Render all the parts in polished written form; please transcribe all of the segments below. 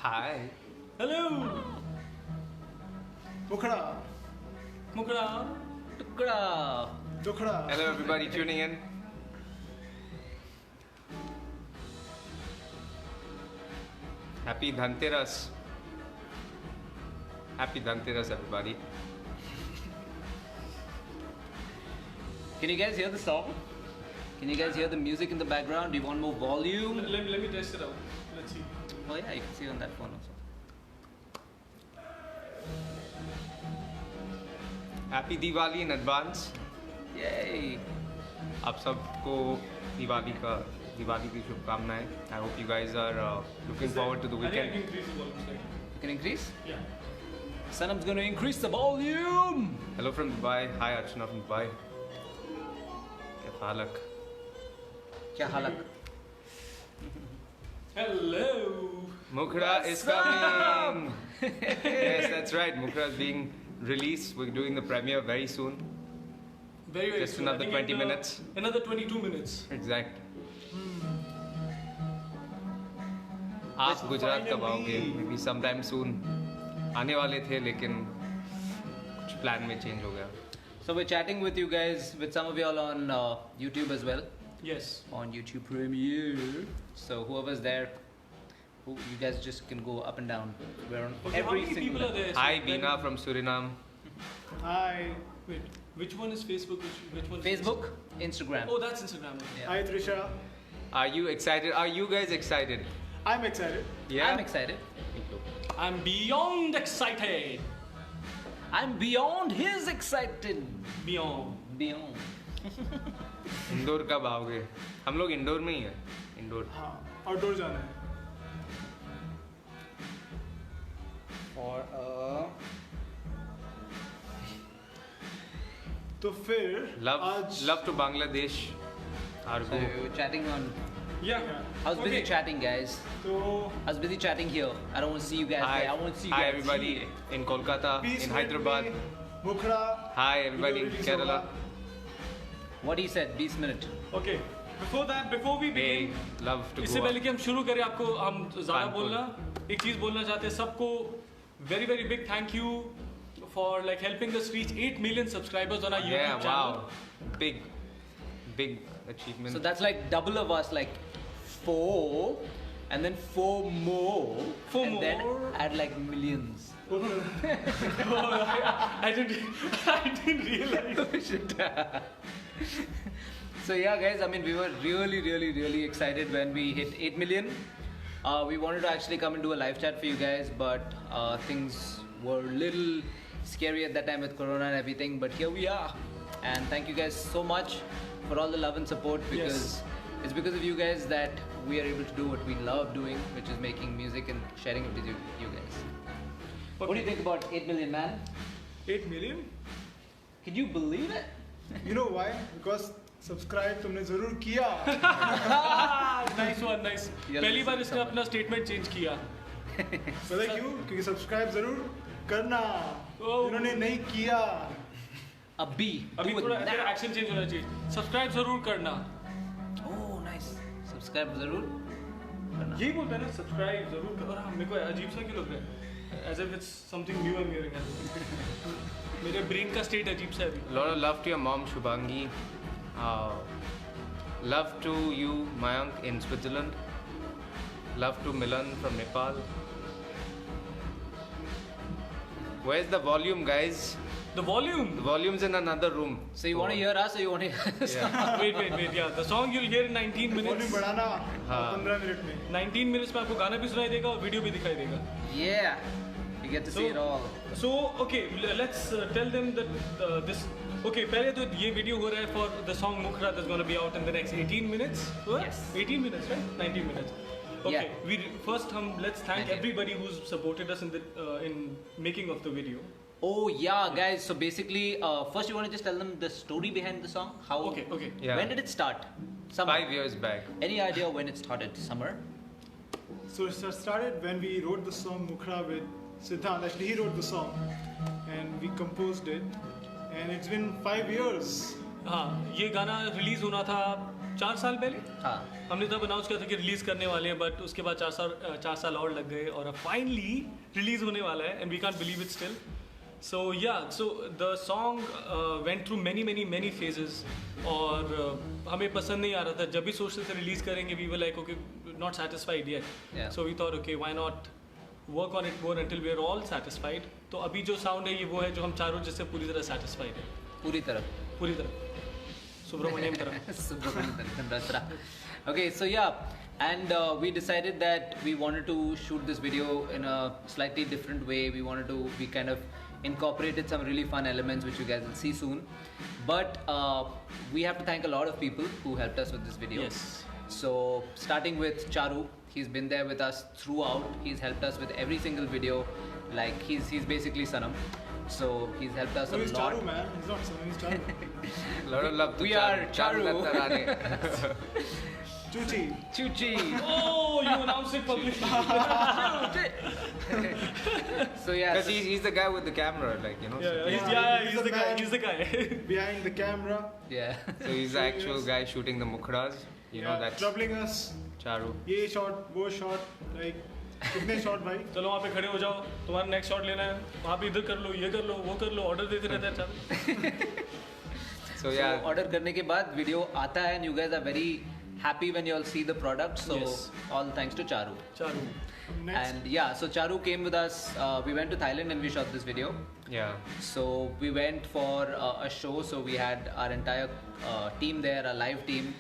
Hi. Hello. Mukra. Mukra. Tukra. Tukra. Hello everybody tuning in. Happy Dhanteras. Happy Dhanteras everybody. Can you guys hear the song? Can you guys hear the music in the background? Do you want more volume? Let me test it out. Let's see. Oh yeah, you can see on that phone also. Happy Diwali in advance. Yay! आप सबको दिवाली की शुभकामनाएं. I hope you guys are looking forward to the I think I weekend. can increase the volume slightly. You can increase? Yeah. Sanam's gonna increase the volume! Hello from Dubai. Hi Archana from Dubai. كيف حالك? Kya halak? Hello. Mukhra is coming. Yes, that's right. Mukhra is being released. We're doing the premiere very soon. Very Just soon. I another think 20 minutes. Another 22 minutes. Exact. आप गुजरात कब आओगे? Maybe sometime soon. आने वाले थे लेकिन कुछ plan में change हो गया. So we're chatting with you guys, with some of y'all on YouTube as well. Yes. On YouTube Premiere. So whoever's there, you guys just can go up and down. We're on Okay, how every many single people are there? Hi So, Beena from Suriname. Hi. Wait, which one is Facebook? Which one is Facebook, Instagram. Oh, that's Instagram. Yeah. Hi Trisha. Are you excited? Are you guys excited? I'm excited. Yeah. I'm excited. I'm beyond excited. I'm beyond his excited. Beyond. Beyond. Indore कब आओगे? हम लोग इंदौर में ही हैं. इंदौर. हाँ, outdoor जाना है. For तो फिर Love to Bangladesh. so Argo. we're chatting on. Yeah. I was busy Okay. chatting, guys. तो I was busy chatting here. I don't want to see you guys there. I want to see you Hi guys everybody here. in Kolkata, peace in with Hyderabad. me, Mukra. Hi everybody in Video release Kerala. होगा. What he said, 20 minute. Okay. Before we Hey, begin, love to इससे go. पहले कि हम शुरू करें आपको हम ज़्यादा Thankful. बोलना एक चीज़ बोलना चाहते हैं सबको very very big thank you for like helping us reach 8 million subscribers on our YouTube Yeah, channel. wow, big achievement. So that's like double of us, like 4, and then 4 more. Four and more. then add like millions. Oh, I didn't realize. So yeah, guys, I mean, we were really excited when we hit 8 million. We wanted to actually come and do a live chat for you guys, but things were a little scary at that time with Corona and everything. But here we are, and thank you guys so much for all the love and support, because it's because of you guys that we are able to do what we love doing, which is making music and sharing it with you guys. What do you think about 8 million, man? 8 million? Can you believe it? You know why? Because subscribe तुमने जरूर किया. Nice one, nice. You're पहली बार listening इसने अपना statement change किया. पता है क्यों? क्योंकि सब्सक्राइब जरूर करना. Oh. जिन्होंने नहीं किया. अभी अभी do it थोड़ा now. एक्शन चेंज होना चाहिए. Subscribe जरूर करना. Oh, nice. Subscribe जरूर करना. यही बोलता है ना सब्सक्राइब जरूर कर. और हाँ मेरे को अजीब सा क्यों लग रहा है? As if it's something new I'm hearing. मेरे ब्रेन का स्टेट अजीब सा है अभी. lot of love to your mom Shubhangi. Love to you Mayank in Switzerland. Love to Milan from Nepal. Where's the volume, guys? The volume. The volume's in another room. So you want to hear us or you want to hear us? Yeah. Wait. Yeah, the song you'll hear in 19 volume minutes. बढ़ाना हाँ. 15 minute में. 19 minutes में आपको गाना भी सुनाई देगा और वीडियो भी दिखाई देगा. Yeah. You get to see it all. So okay, let's tell them that this. Okay, पहले तो ये वीडियो हो रहा है for the song Mukhra that's going to be out in the next 18 minutes. What? Yes. 18 minutes, right? 19 minutes. Okay. Yeah. We first let's thank 19. everybody who's supported us in making of the video. Oh yeah, guys. So basically, first you want to just tell them the story behind the song. How? Okay. Yeah. When did it start? Summer. 5 years back. Any idea when it started? Summer. So it started when we wrote the song Mukra with Siddhant. Actually, he wrote the song, and we composed it. And it's been 5 years. हाँ ये गाना release होना था 4 साल पहले हाँ हमने तब अनाउंस किया था कि रिलीज करने वाले हैं, बट उसके बाद 4 साल और लग गए और अब फाइनली रिलीज होने वाला है and we can't believe it still. So yeah, so the song went through many phases और हमें पसंद नहीं आ रहा था. जब भी सोचते थे रिलीज करेंगे we were like okay not satisfied yet. Yeah. So we thought okay why not work on it more until we are all satisfied. तो अभी जो साउंड है ये वो है जो हम चारों जिससे पूरी तरह सेटिस्फाइड है, पूरी तरह. पूरी तरह सुब्रमण्यम तरह. Subramanian Rasra. Okay, so yeah, and we decided that we wanted to shoot this video in a slightly different way. We kind of incorporated some really fun elements which you guys will see soon. But we have to thank a lot of people who helped us with this video. Yes. So starting with Charu, he's been there with us throughout. He's helped us with every single video. Like he's basically Sanam. So he's helped us No, a he's lot. Charu, man. He's not Sonam, he's Charu. lot of love to We Charu. are Charu. Dattarane. Chuchi. Chuchi. Oh, you announced it publicly. So yeah. Because he's the guy with the camera, like, you know. He's the guy. He's the guy. Behind the camera. Yeah. So he's the actual guy shooting the mukhras. You know, that's troubling us. Charu. ये shot, वो shot, like कितने shot भाई? चलो वहाँ पे खड़े हो जाओ, तुम्हारा नेक्स्ट शॉट लेना है, वहाँ पे इधर कर लो, ये कर लो, वो कर लो, ऑर्डर देते रहते हैं चारों. So yeah, So order करने के बाद video आता है and you guys are very happy when you all see the product. So Yes. all thanks to Charu. चारों. Next. And yeah, so Charu came with us. We went to Thailand and we shot this video. yeah. So we went for a show. So we had our entire team there, a live team.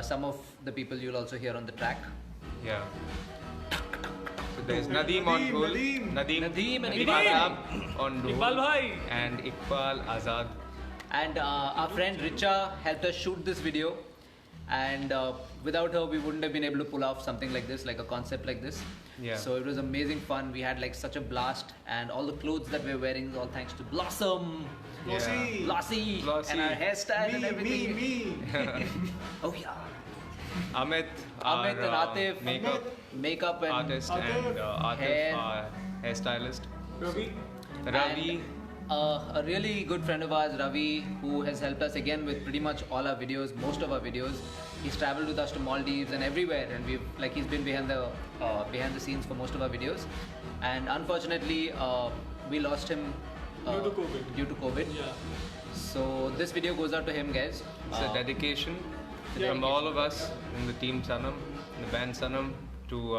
Some of the people you'll also hear on the track. Yeah. So there's Nadeem on Nadeem, dhol, Nadeem. Nadeem and Iqbal Nadeem. Saab on dhol, Iqbal भाई. and Iqbal Azad. And our friend Richa helped us shoot this video. And without her, we wouldn't have been able to pull off something like this, like a concept like this. Yeah. So it was amazing fun. We had like such a blast, and all the clothes that we were wearing is all thanks to Blossom, Glossy. Glossy, Glossy. and our hairstyle and Me, everything. me. Oh yeah. Amit, Amit our, and Atif, makeup and artist, Atif, and Atif, hair. our hairstylist. Ravi. Ravi, and, a really good friend of ours, Ravi, who has helped us again with pretty much all our videos, most of our videos. He's traveled with us to Maldives and everywhere, and he's been behind the scenes for most of our videos. And unfortunately, we lost him Due to COVID. Yeah. So this video goes out to him, guys. it's a dedication from all of us in the team Sanam, the band Sanam, to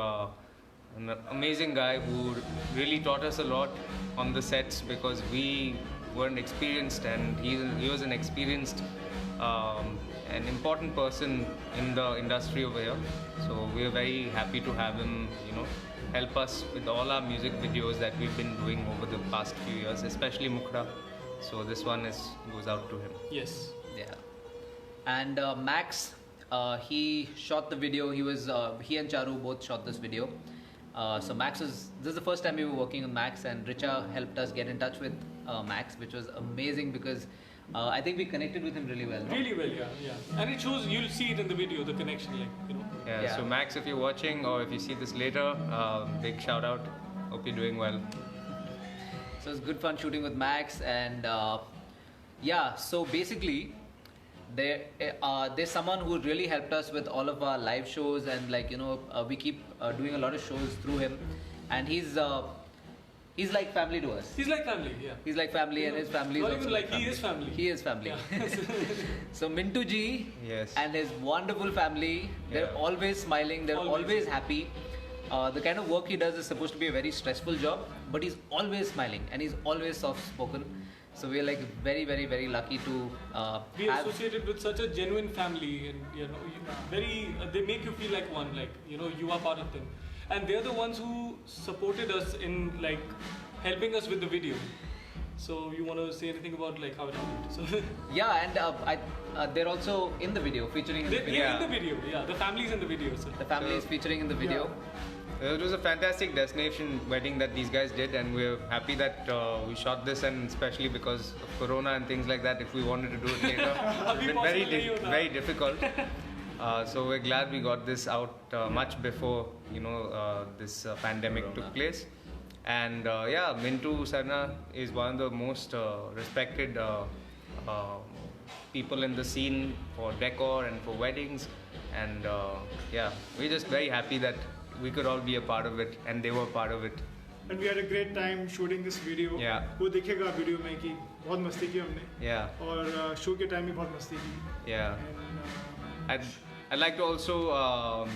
an amazing guy who really taught us a lot on the sets because we weren't experienced, and he was an experienced an important person in the industry over here. So we are very happy to have him, you know, help us with all our music videos that we've been doing over the past few years, especially Mukhra. So this one goes out to him. Yes. Yeah. And Max, he shot the video. He and Charu both shot this video. So this is the first time we were working with Max, and Richa helped us get in touch with Max, which was amazing because I think we connected with him really well. No? Really well, yeah. And it shows, you'll see it in the video, the connection, like, you know. Yeah, so Max, if you're watching or if you see this later, big shout out. Hope you're doing well. So it's good fun shooting with Max, and so basically there's someone who really helped us with all of our live shows, and we keep doing a lot of shows through him, and he's like family to us. He's like family, yeah. He's like family, and his family is Not also even like, he is family. He is family. Yeah. So Mintu ji Yes. and his wonderful family, they're Yeah. always smiling, they're Always. always happy. The kind of work he does is supposed to be a very stressful job, but he's always smiling and he's always soft spoken. So we're like very, very, very lucky to Be have. associated with such a genuine family, and they make you feel like one, like, you know, you are part of them. And they're the ones who supported us in like helping us with the video. So you want to say anything about like how it happened? So Yeah, and they're also in the video, featuring in the they're video. in the video, yeah. The family's in the video. So. The family is featuring in the video. It was a fantastic destination wedding that these guys did, and we're happy that we shot this, and especially because of Corona and things like that, if we wanted to do it later, it's been very difficult. So we're glad we got this out much before, you know, this pandemic took place. And Mintu Sarna is one of the most respected people in the scene for decor and for weddings, and yeah, we're just very happy that we could all be a part of it, and they were part of it. And we had a great time shooting this video. Yeah. वो दिखेगा video में कि बहुत मस्ती की हमने Yeah, और show के टाइम भी बहुत मस्ती की. yeah. And, I'd like to also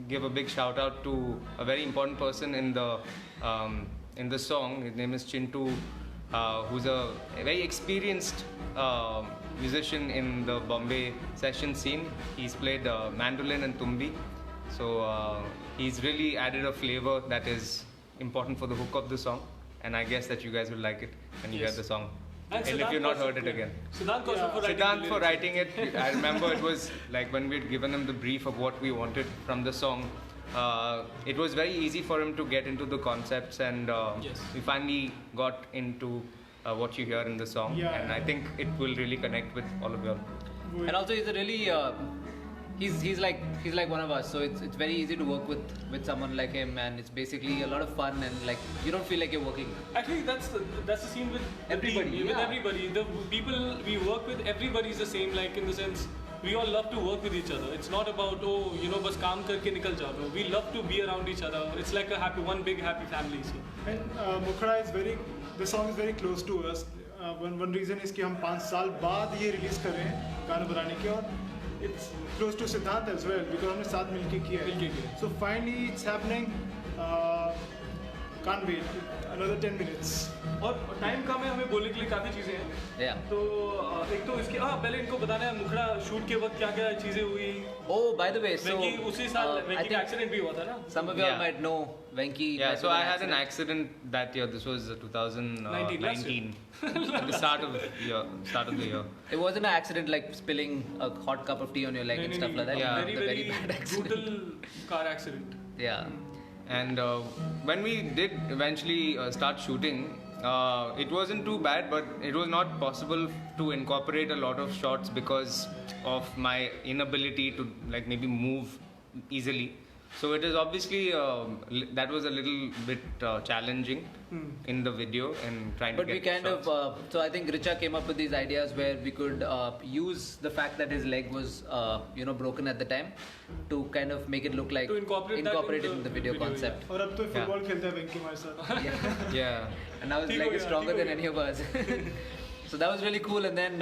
give a big shout out to a very important person in the song. His name is Chintu, who's a very experienced musician in the Bombay session scene. He's played mandolin and tumbi, so he's really added a flavor that is important for the hook of the song. And I guess that you guys will like it when you Yes. hear the song. And if Siddhant you've not Kaushal, heard it yeah. again. Siddhant Kaushal for writing Siddhant the for lyrics. writing it. I remember it was like when we'd given him the brief of what we wanted from the song. It was very easy for him to get into the concepts, and Yes. we finally got into what you hear in the song. Yeah. And I think it will really connect with all of you. वो And also he's a really he's like one of us, so it's very easy to work with someone like him, and it's basically a lot of fun, and like you don't feel like you're working. Actually, that's the scene with the Everybody, team, with yeah. everybody. The people we work with, everybody is the same. Like in the sense, we all love to work with each other. It's not about बस काम करके निकल जाओ. No, we love to be around each other. It's like one big happy family. So. And Mukhra is the song is very close to us. One reason is कि हम 5 साल बाद ये रिलीज कर रहे हैं गाना बनाने के, और it's close to Siddhant as well because हमने साथ मिलके किया है. मिलके किया. So finally it's happening. Can't wait. Another 10 minutes. और टाइम कम है, हमें बोलने के लिए काफ़ी चीज़ें हैं. Yeah. तो एक तो इसके पहले इनको बताना है मुखड़ा शूट के वक्त क्या क्या चीज़ें हुई. Oh, by the way, so वेंकी उसी साल I वेंकी का think एक्सीडेंट भी हुआ था ना. some of you all Yeah. might know Venki. Yeah, met so with I had an accident. accident that year. This was 19, last year. 2019, at the start of the year. It wasn't an accident like spilling a hot cup of tea on your leg and stuff like that. Yeah. Very The very bad accident. brutal car accident. Yeah. And when we did eventually start shooting, it wasn't too bad, but it was not possible to incorporate a lot of shots because of my inability to like maybe move easily. So it is obviously that was a little bit challenging in the video and trying But to we get kind shots. of, so I think Richa came up with these ideas where we could use the fact that his leg was, broken at the time to kind of make it look like To incorporate that it in the video concept. और अब तो football खेलता है वेंकी हमारे साथ. Yeah. And now his ठीक हो leg is गया, stronger ठीक than हो any of us. So that was really cool. And then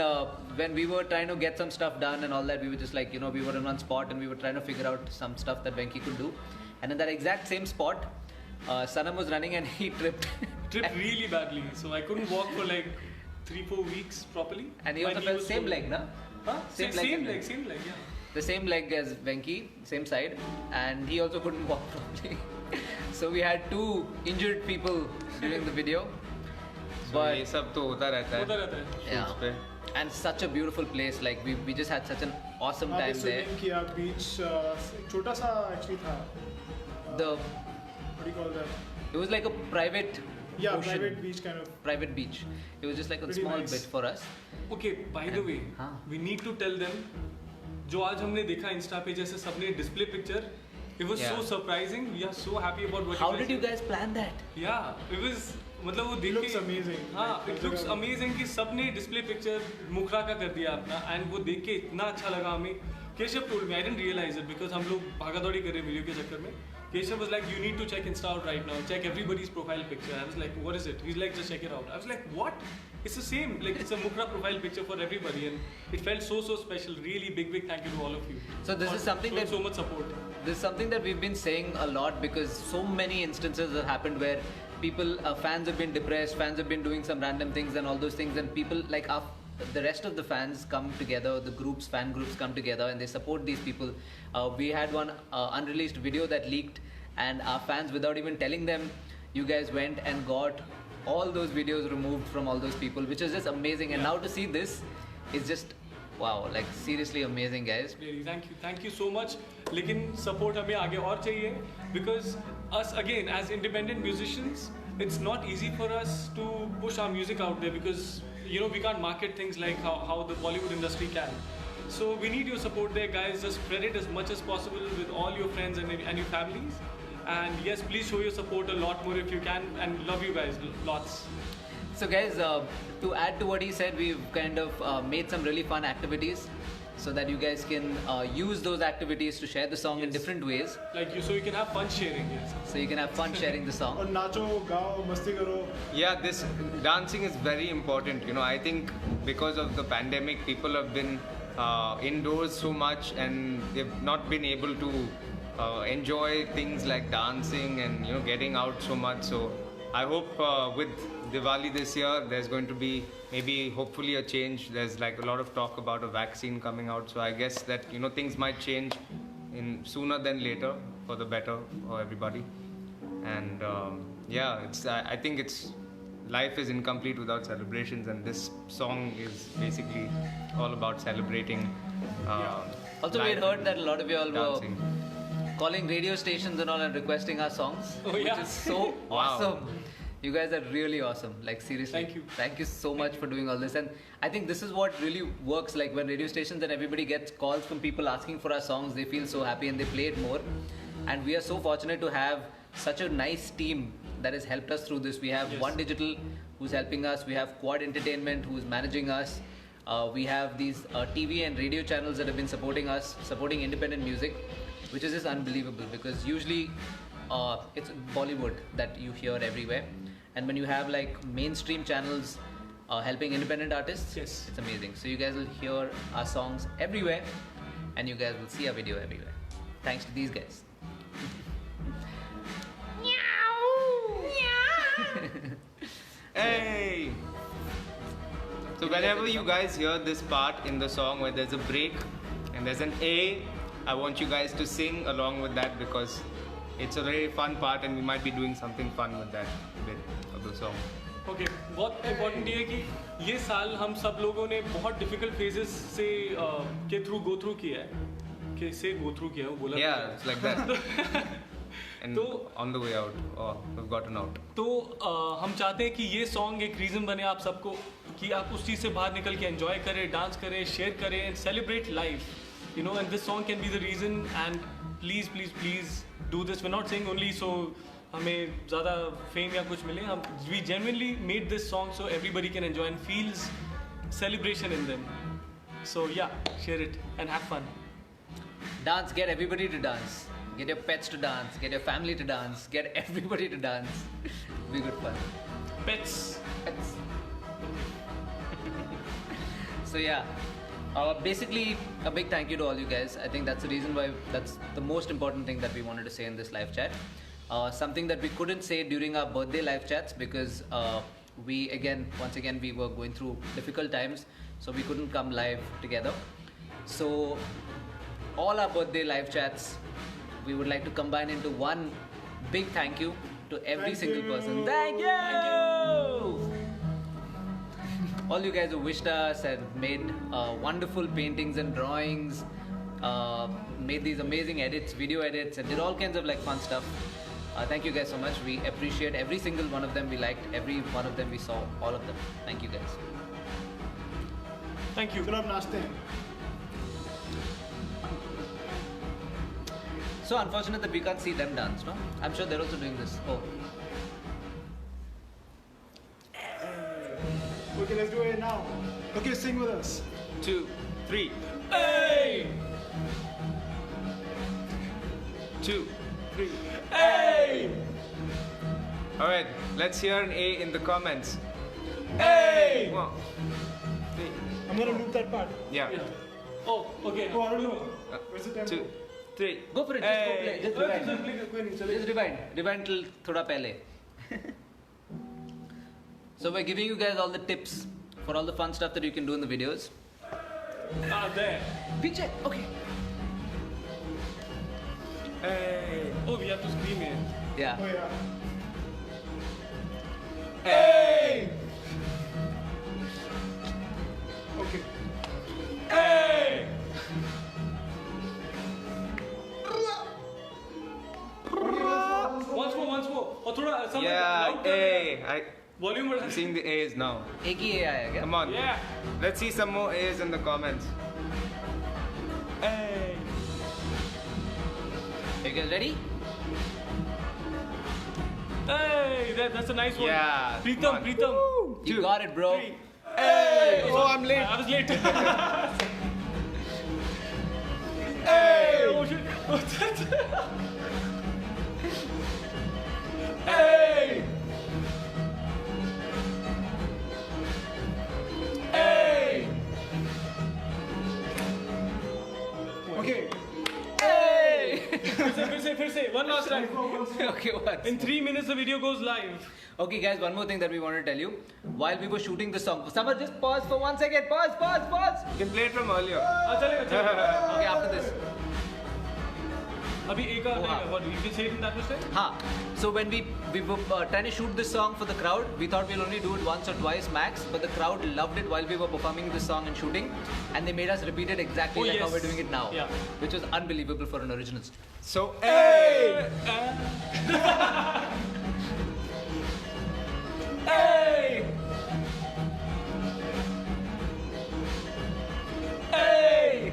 when we were trying to get some stuff done and all that, we were just like, we were in one spot and we were trying to figure out some stuff that Venki could do. And in that exact same spot, Sanam was running and he tripped. Tripped really badly, so I couldn't walk for like 3-4 weeks properly. And he My also knee felt was same swollen. leg, na? Huh? Same Same leg. leg, yeah. The same leg as Venki, same side, and he also couldn't walk properly. So we had two injured people during the video. So ये सब तो होता रहता है. होता रहता है. Yeah. shoots पे. And such a beautiful place. Like we just had such an awesome वहाँ पे time there. स्विमिंग किया, बीच छोटा सा एक्चुअली था. The What do you call that? it was like a private Yeah, ocean, private beach kind of. private beach. It was just like a Pretty small nice. bit for us. Okay, by the way, हाँ. we need to tell them जो आज हमने देखा Insta पे जैसे सबने display picture, it was so Yeah. surprising. We are so happy about what How you guys did you did. guys plan that? Yeah, it was मतलब वो देख Looks के amazing. हाँ, Like, it looks amazing कि सबने display picture मुखरा का कर दिया अपना, and वो देख के इतना अच्छा लगा हमें. Keshav told me, I didn't realize it because हम लोग भागा दौड़ी कर रहे वीडियो के चक्कर में. Keshav was like, you need to check Insta out right now. Check everybody's profile picture. I was like, what is it? He's like, just check it out. I was like, what? It's the same. Like, it's a Mukra profile picture for everybody, and it felt so special. Really big thank you to all of you. So this is something showing that- so much support. This is something that we've been saying a lot because so many instances have happened where people, fans have been depressed, fans have been doing some random things and all those things, and people like the rest of the fans come together, the fan groups come together and they support these people. We had one unreleased video that leaked, and our fans, without even telling them, you guys went and got all those videos removed from all those people, which is just amazing. And now to see this is just wow, like seriously amazing, guys. Really, thank you so much. लेकिन support हमें आगे और चाहिए because us again as independent musicians, it's not easy for us to push our music out there because we can't market things like how the Bollywood industry can. So we need your support there, guys. Just spread it as much as possible with all your friends and your families. And yes, please show your support a lot more if you can. And love you guys lots. So guys, to add to what he said, we've kind of made some really fun activities so that you guys can use those activities to share the song in Yes. different ways. Like you, so you can have fun sharing. Yes. So you can have fun sharing the song. और नाचो गाओ मस्ती करो. Yeah, this dancing is very important. You know, I think because of the pandemic, people have been indoors so much and they've not been able to enjoy things like dancing and getting out so much. So I hope with Diwali this year, there's going to be maybe hopefully a change. There's like a lot of talk about a vaccine coming out. So I guess that things might change in sooner than later for the better for everybody. And yeah, I think it's life is incomplete without celebrations, and this song is basically all about celebrating. Also, we life had heard and that a lot of you all dancing. were calling radio stations and all and requesting our songs, Oh, which yeah. is so Wow. awesome. You guys are really awesome. Like seriously. Thank you. Thank you so much for doing all this. And I think this is what really works. Like when radio stations and everybody gets calls from people asking for our songs, they feel so happy and they play it more. And we are so fortunate to have such a nice team that has helped us through this. We have Yes. One Digital who's helping us. We have Quad Entertainment who's managing us. We have these TV and radio channels that have been supporting us, supporting independent music, which is just unbelievable because usually it's Bollywood that you hear everywhere. And when you have like mainstream channels helping independent artists, Yes. it's amazing. So you guys will hear our songs everywhere and you guys will see our video everywhere. Thanks to these guys. Hey! So whenever you guys hear this part in the song where there's a break and there's an A, I want you guys to sing along with that because it's a very fun part and we might be doing something fun with that bit of the song. Okay बहुत important ये है कि ये साल हम सब लोगों ने बहुत डिफिकल्ट फेजेस से के थ्रू गो थ्रू किया है कि से गो थ्रू किया है वो बोला Yeah, it's like that. And तो- on the way out, we've gotten out. तो हम चाहते हैं कि ये सॉन्ग एक रीज़न बने आप सबको कि आप उस चीज़ से बाहर निकल के एंजॉय करें, डांस करें, शेयर करें and celebrate life you know and this song can be the reason and please please please do this we not saying only so हमें ज़्यादा फेम या कुछ मिले हम we genuinely made this song so everybody can enjoy and feels celebration in them so yeah share it and have fun Dance, get everybody to dance. Get your pets to dance, get your family to dance, get everybody to dance. Be good fun. Pets Pets. So yeah, basically a big thank you to all you guys. I think that's the reason why that's the most important thing that we wanted to say in this live chat. Something that we couldn't say during our birthday live chats because once again we were going through difficult times, so we couldn't come live together. So all our birthday live chats we would like to combine into one big thank you to every Thank single you. person. Thank you! All you guys who wished us and made wonderful paintings and drawings, made these amazing edits, video edits, and did all kinds of like fun stuff. Thank you guys so much. We appreciate every single one of them. We liked every one of them. We saw all of them. Thank you guys. Thank you चलो अब नाचते हैं. So unfortunate that we can't see them dance, no? I'm sure they're also doing this. Oh. Okay, let's do it now. Okay, sing with us. 2, 3. Hey! 2, 3. Hey! Alright, let's hear an A in the comments. Hey! 1, 3. I'm gonna loop that part. Yeah. Oh, okay. Oh, I don't know. Where's the tempo? 2, 3. Go for it. Just go play. Just rewind. कोई नहीं चलेगा. Just rewind. Rewind till thoda pehle. So we're giving you guys all the tips for all the fun stuff that you can do in the videos. Ah, there. Piche. Okay. Hey. Oh, we have to scream it. Yeah. Oh yeah. Hey. Okay. Hey! Once more. और थोड़ा some Yeah, loud कर A. Volume बढ़ा. I'm seeing the A's now. एक ही A आया क्या? Come on. Yeah. Let's see some more A's in the comments. Hey. You guys ready? Hey, that's a nice one. Yeah, come Pritam, on. Pritam. You got it, bro. Three. Hey! Oh, I'm late. I was late. Hey! Oh shit! What's that? Hey! Hey! Okay. फिर से. One last time. Okay, what? In 3 minutes, the video goes live. Okay, guys, one more thing that we want to tell you. While we were shooting the song, Samar, just pause for 1 second. Pause. You can play it from earlier. चलेगा. Okay, after this. अभी एक what you can say it in that much time? Huh. So when we were trying to shoot this song for the crowd, we thought we'll only do it once or twice max, but the crowd loved it while we were performing this song and shooting, and they made us repeat it exactly Oh, like how yes. we're doing it now, Yeah. which was unbelievable for an original. So, hey! Hey! Hey!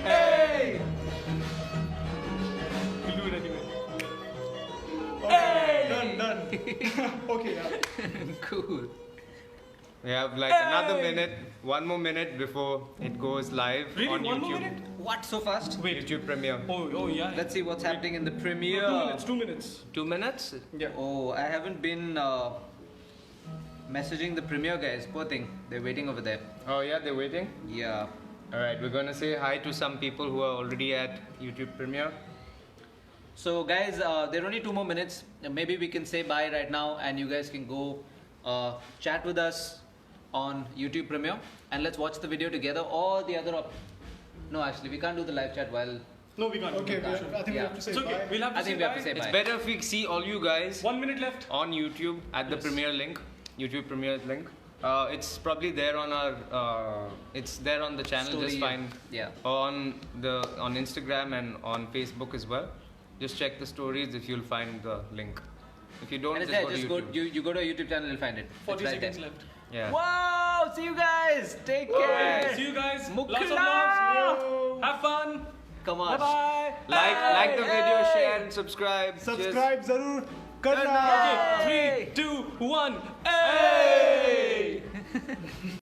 Hey! We'll do it anyway. Hey! Done. Okay, yeah. Cool. We have like another minute, one more minute before it goes live Really? on One YouTube. more minute? What, so fast? Wait. YouTube premiere. Oh yeah. Let's see what's happening in the premiere. 2 minutes. 2 minutes. 2 minutes? Yeah. Oh, I haven't been messaging the premiere guys. Poor thing. They're waiting over there. Oh yeah, they're waiting. Yeah. Alright, we're gonna say hi to some people who are already at YouTube premiere. So guys, there are only 2 more minutes. Maybe we can say bye right now, and you guys can go chat with us on YouTube Premiere, and let's watch the video together. Or the other no, actually, we can't do the live chat while. No, we can't. Okay, I think we Yeah. have to say It's okay. bye. We'll have to I say think we have bye. to say It's bye. better if we see all you guys 1 minute left. on YouTube at the Yes. premiere link, YouTube premiere link. It's probably there on our. It's there on the channel. Story, just find yeah. on Instagram and on Facebook as well. Just check the stories if you'll find the link. If you don't, And it's just there. go to Just YouTube. you go to our YouTube channel, you'll find it. 40 It's right seconds there. left. Yeah. Wow! See you guys. Take care. Alright, see you guys. Lots of Mukla! love. Have fun. Come on. Bye bye. Like the video, share and subscribe. Cheers. Subscribe zarur karna. Okay, 3, 2, 1. Hey!